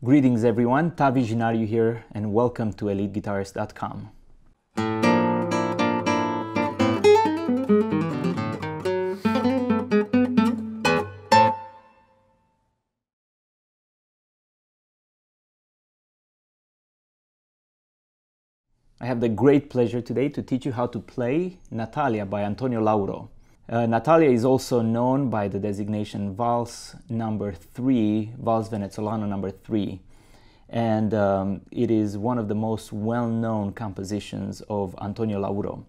Greetings everyone, Tavi Ginariu here and welcome to EliteGuitarist.com. I have the great pleasure today to teach you how to play Natalia by Antonio Lauro. Natalia is also known by the designation Valse number 3, Valse Venezolano number 3. And it is one of the most well-known compositions of Antonio Lauro.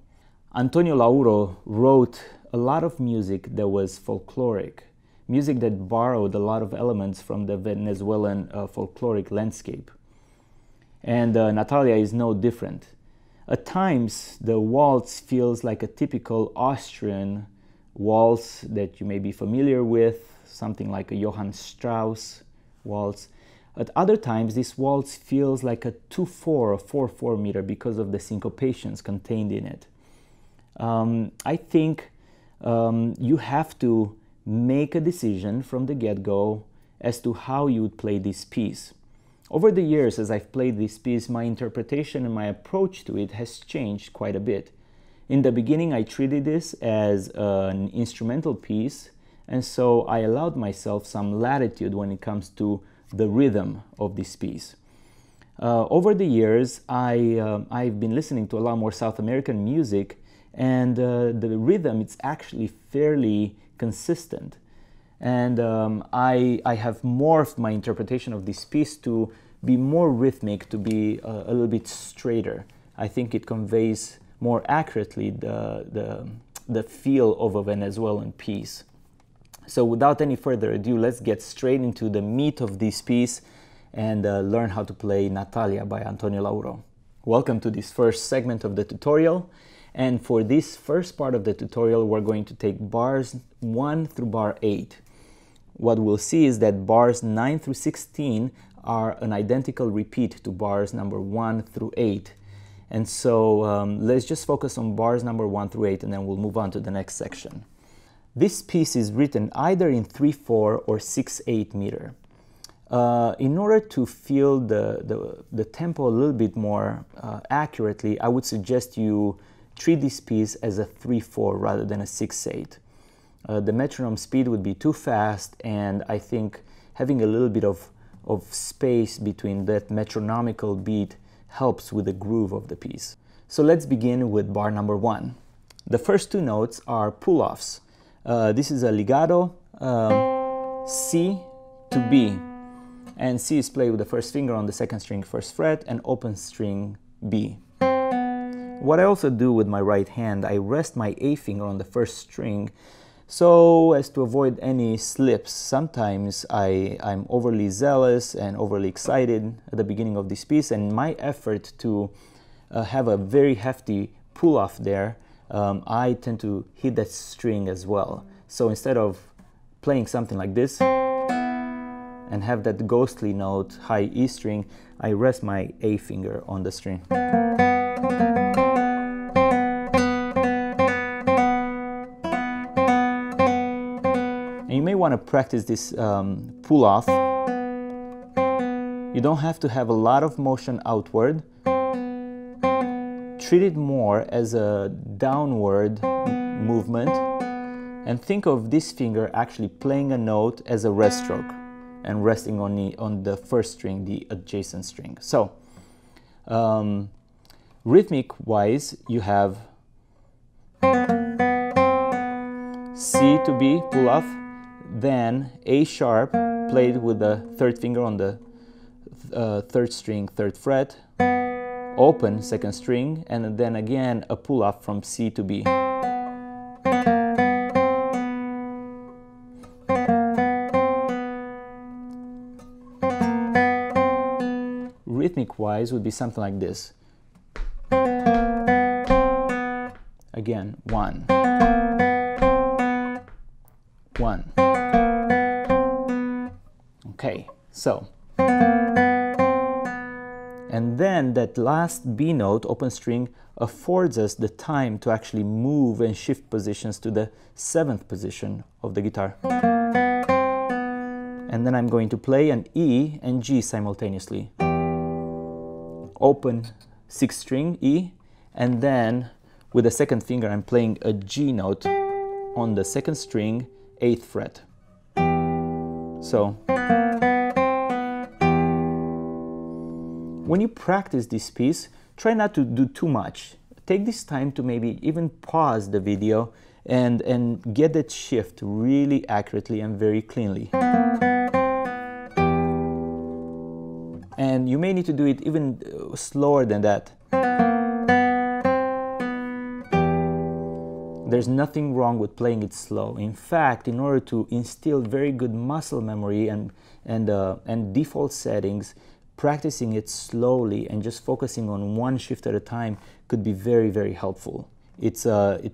Antonio Lauro wrote a lot of music that was folkloric, music that borrowed a lot of elements from the Venezuelan folkloric landscape. And Natalia is no different. At times, the waltz feels like a typical Austrian waltz that you may be familiar with, something like a Johann Strauss waltz. At other times, this waltz feels like a 2/4 or 4/4 meter because of the syncopations contained in it. I think you have to make a decision from the get-go as to how you would play this piece. Over the years, as I've played this piece, my interpretation and my approach to it has changed quite a bit. In the beginning, I treated this as an instrumental piece, and so I allowed myself some latitude when it comes to the rhythm of this piece. Over the years, I've been listening to a lot more South American music, and the rhythm is actually fairly consistent. And I have morphed my interpretation of this piece to be more rhythmic, to be a little bit straighter. I think it conveys more accurately the feel of a Venezuelan piece. So without any further ado, let's get straight into the meat of this piece and learn how to play Natalia by Antonio Lauro. Welcome to this first segment of the tutorial. And for this first part of the tutorial, we're going to take bars 1 through bar 8. What we'll see is that bars 9 through 16 are an identical repeat to bars number 1 through 8. And so let's just focus on bars number 1 through 8 and then we'll move on to the next section. This piece is written either in 3/4 or 6/8 meter. In order to feel the tempo a little bit more accurately, I would suggest you treat this piece as a 3/4 rather than a 6/8. The metronome speed would be too fast, and I think having a little bit of space between that metronomical beat helps with the groove of the piece. So let's begin with bar number 1. The first two notes are pull-offs. This is a legato, C to B, and C is played with the first finger on the second string first fret and open string B. What I also do with my right hand, I rest my A finger on the first string so as to avoid any slips. Sometimes I'm overly zealous and overly excited at the beginning of this piece, and my effort to have a very hefty pull-off there, I tend to hit that string as well. So instead of playing something like this and have that ghostly note, high E string, I rest my A finger on the string. You may want to practice this pull-off. You don't have to have a lot of motion outward. Treat it more as a downward movement and think of this finger actually playing a note as a rest stroke and resting on the first string, the adjacent string. So, rhythmic-wise, you have C to B, pull-off, then A sharp played with the third finger on the third string, third fret, open second string, and then again a pull-off from C to B. Rhythmic-wise would be something like this. Again, 1, 1. Okay, so. And then that last B note, open string, affords us the time to actually move and shift positions to the 7th position of the guitar. And then I'm going to play an E and G simultaneously. Open 6th string E, and then with the second finger I'm playing a G note on the 2nd string, 8th fret. So when you practice this piece, try not to do too much. Take this time to maybe even pause the video and get that shift really accurately and very cleanly. And you may need to do it even slower than that. There's nothing wrong with playing it slow. In fact, in order to instill very good muscle memory and default settings, practicing it slowly and just focusing on one shift at a time could be very, very helpful. It's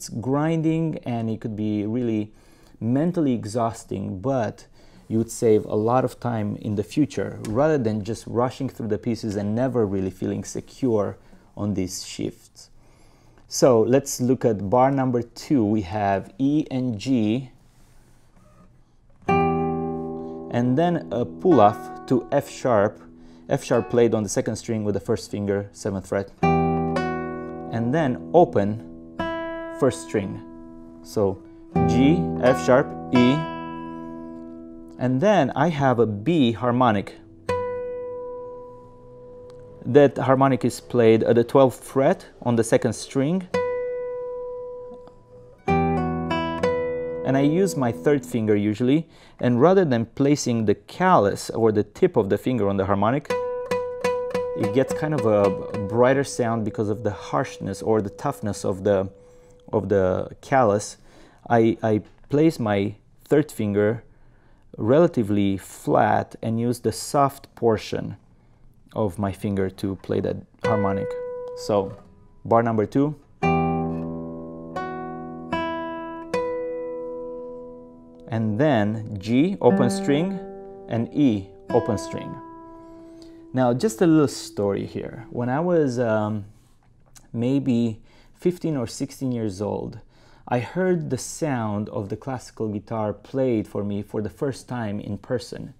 grinding and it could be really mentally exhausting, but you would save a lot of time in the future rather than just rushing through the pieces and never really feeling secure on these shifts. So let's look at bar number 2. We have E and G, and then a pull-off to F sharp. F sharp played on the 2nd string with the 1st finger, 7th fret, and then open 1st string. So G, F sharp, E, and then I have a B harmonic. That harmonic is played at the 12th fret on the 2nd string, and I use my 3rd finger usually, and rather than placing the callus or the tip of the finger on the harmonic, it gets kind of a brighter sound because of the harshness or the toughness of the callus. I place my 3rd finger relatively flat and use the soft portion of my finger to play that harmonic. So bar number 2. And then G, open string, and E, open string. Now just a little story here. When I was maybe 15 or 16 years old, I heard the sound of the classical guitar played for me for the first time in person.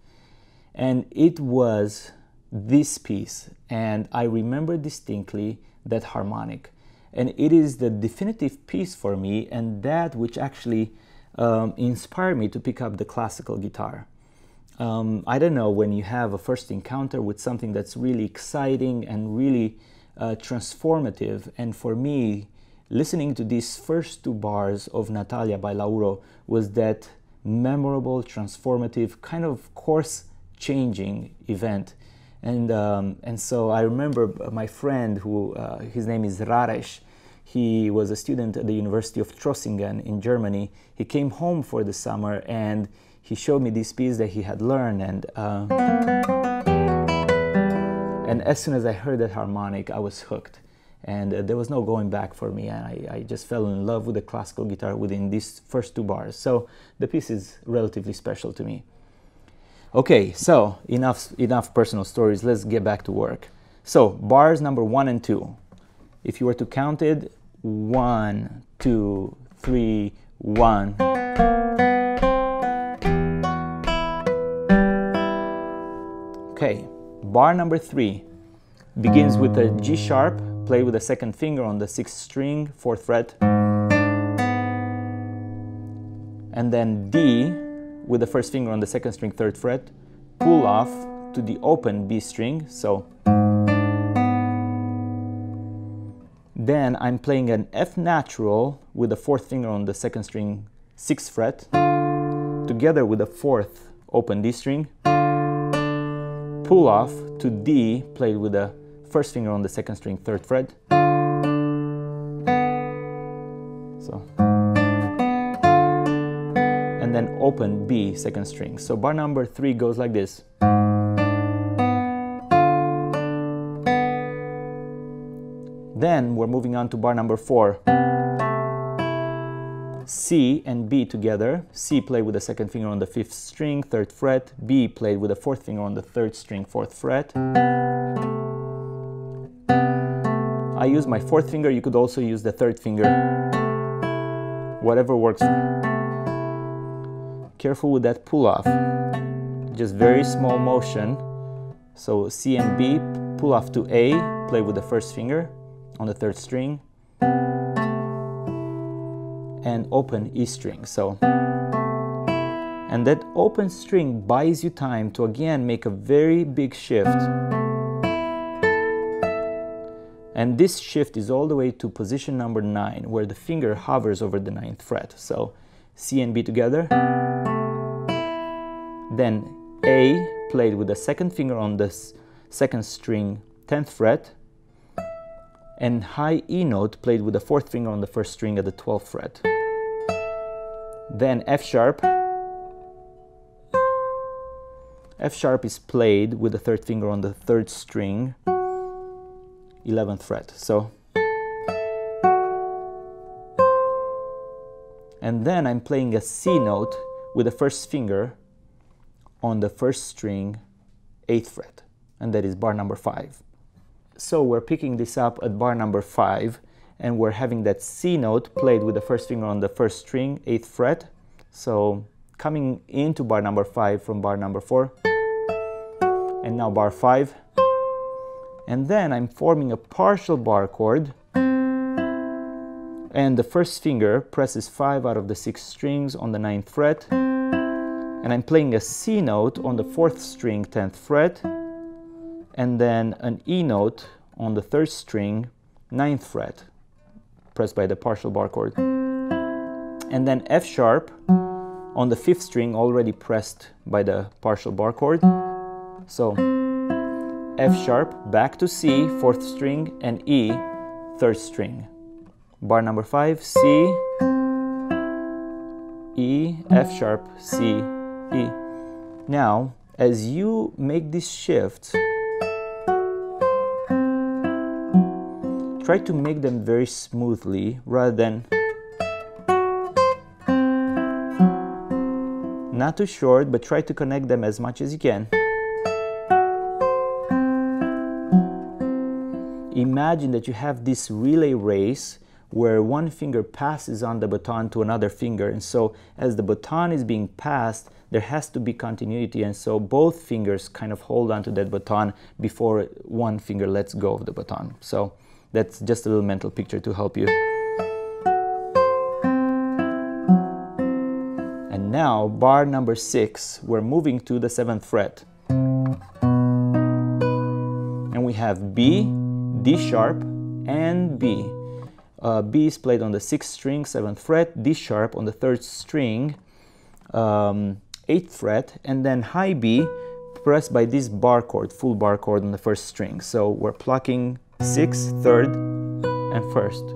And it was this piece, and I remember distinctly that harmonic. And it is the definitive piece for me, and that which actually inspired me to pick up the classical guitar. I don't know, when you have a first encounter with something that's really exciting and really transformative, and for me, listening to these first 2 bars of Natalia by Lauro was that memorable, transformative, kind of course-changing event. And so I remember my friend, who his name is Raresh. He was a student at the University of Trossingen in Germany. He came home for the summer and he showed me this piece that he had learned. And as soon as I heard that harmonic, I was hooked. And there was no going back for me. And I just fell in love with the classical guitar within these first 2 bars. So the piece is relatively special to me. Okay, so enough personal stories. Let's get back to work. So bars number 1 and 2. If you were to count it, 1, 2, 3, 1. Okay, bar number 3 begins with a G sharp, played with the 2nd finger on the 6th string, 4th fret, and then D with the 1st finger on the 2nd string, 3rd fret, pull off to the open B string. So then I'm playing an F natural with the 4th finger on the 2nd string, 6th fret, together with the 4th open D string, pull off to D, played with the 1st finger on the 2nd string, 3rd fret. So, and then open B, 2nd string. So bar number 3 goes like this. Then we're moving on to bar number 4. C and B together. C played with the 2nd finger on the 5th string, 3rd fret. B played with the 4th finger on the 3rd string, 4th fret. I use my 4th finger. You could also use the 3rd finger. Whatever works. Careful with that pull off. just very small motion. So C and B, pull off to A, play with the first finger on the third string, and open E string. So, and that open string buys you time to again make a very big shift. And this shift is all the way to position number 9, where the finger hovers over the 9th fret. So C and B together. Then A played with the second finger on the second string, 10th fret. And high E note played with the fourth finger on the first string at the 12th fret. Then F sharp. F sharp is played with the third finger on the third string, 11th fret. So, and then I'm playing a C note with the first finger on the first string, 8th fret, and that is bar number 5. So we're picking this up at bar number 5, and we're having that C note played with the first finger on the first string, 8th fret. So coming into bar number 5 from bar number 4, and now bar 5. And then I'm forming a partial bar chord, and the first finger presses 5 out of the 6 strings on the 9th fret, and I'm playing a C note on the 4th string, 10th fret, and then an E note on the 3rd string, 9th fret, pressed by the partial bar chord, and then F sharp on the 5th string, already pressed by the partial bar chord. So F sharp, back to C, 4th string, and E, 3rd string. Bar number 5, C, E, F sharp, C, E. Now, as you make these shifts, try to make them very smoothly rather than not too short, but try to connect them as much as you can. Imagine that you have this relay race where one finger passes on the baton to another finger, and so as the baton is being passed, there has to be continuity, and so both fingers kind of hold on to that baton before one finger lets go of the baton. So that's just a little mental picture to help you. And now bar number 6, we're moving to the 7th fret, and we have B, D sharp, and B. B is played on the 6th string, 7th fret, D sharp on the 3rd string, 8th fret, and then high B pressed by this bar chord, full bar chord on the 1st string. So we're plucking 6th, 3rd, and 1st.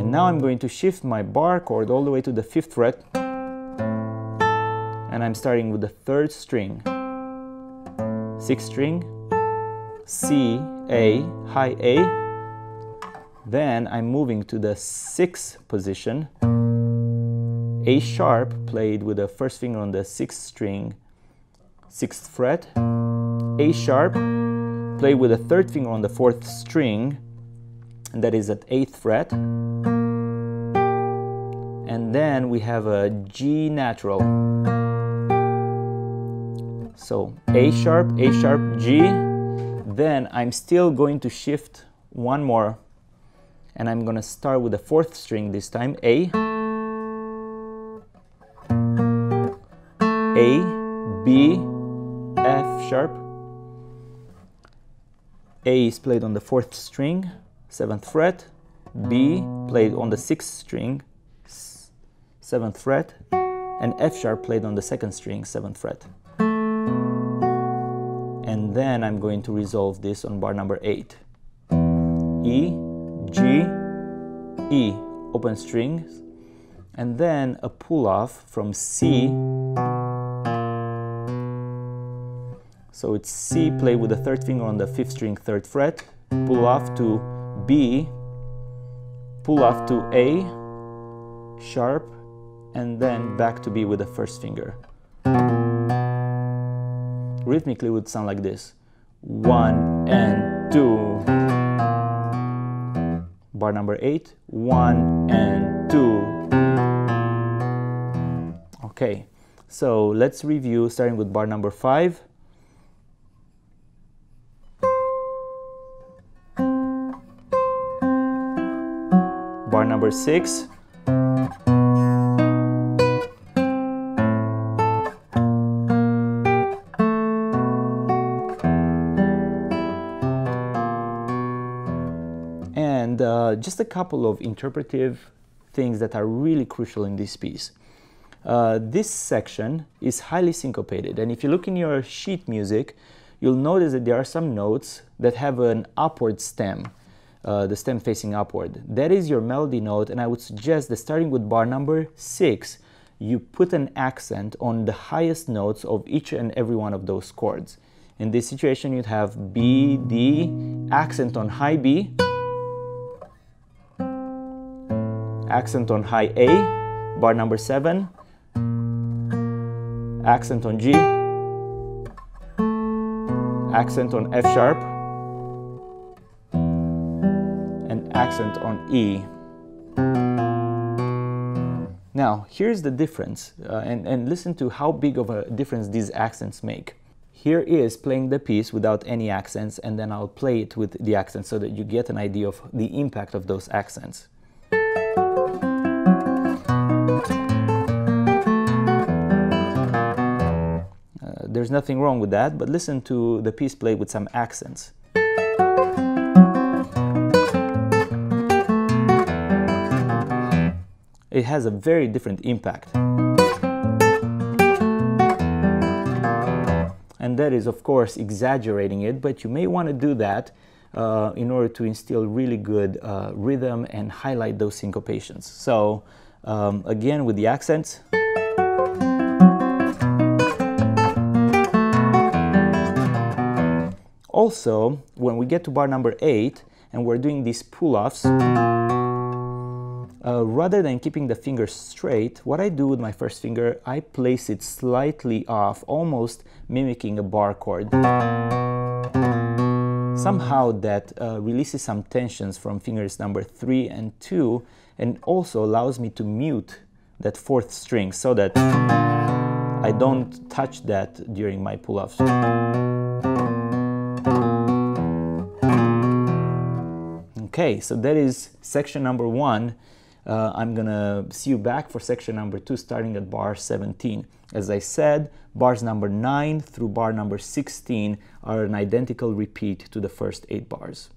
And now I'm going to shift my bar chord all the way to the 5th fret, and I'm starting with the 3rd string, 6th string, C, A, high A. Then I'm moving to the 6th position, A sharp played with the first finger on the 6th string, 6th fret, A sharp played with the 3rd finger on the 4th string, and that is at 8th fret. And then we have a G natural. So A sharp, G. Then I'm still going to shift one more, and I'm going to start with the 4th string this time, A, B, F sharp. A is played on the 4th string, 7th fret, B played on the 6th string, 7th fret, and F sharp played on the 2nd string, 7th fret. And then I'm going to resolve this on bar number 8. E, G, E, open strings, and then a pull off from C. So it's C played with the 3rd finger on the 5th string, 3rd fret, pull off to B, pull off to A, sharp, and then back to B with the 1st finger. Rhythmically it would sound like this: 1 and 2. Bar number 8, 1 and 2. Okay, So let's review, starting with bar number 5. Bar number 6. And just a couple of interpretive things that are really crucial in this piece. This section is highly syncopated, and if you look in your sheet music, you'll notice that there are some notes that have an upward stem, the stem facing upward. That is your melody note, and I would suggest that starting with bar number 6, you put an accent on the highest notes of each and every one of those chords. In this situation, you'd have B, D, accent on high B, accent on high A, bar number 7, accent on G, accent on F sharp, and accent on E. Now, here's the difference, and listen to how big of a difference these accents make. Here is playing the piece without any accents, and then I'll play it with the accents so that you get an idea of the impact of those accents. There's nothing wrong with that, but listen to the piece played with some accents. It has a very different impact. And that is, of course, exaggerating it, but you may want to do that in order to instill really good rhythm and highlight those syncopations. So, again, with the accents. Also, when we get to bar number 8 and we're doing these pull-offs, rather than keeping the finger straight, what I do with my first finger, I place it slightly off, almost mimicking a bar chord. Somehow that releases some tensions from fingers number 3 and 2, and also allows me to mute that 4th string so that I don't touch that during my pull-offs. Okay, so that is section number 1. I'm gonna see you back for section number 2, starting at bar 17. As I said, bars number 9 through bar number 16 are an identical repeat to the first 8 bars.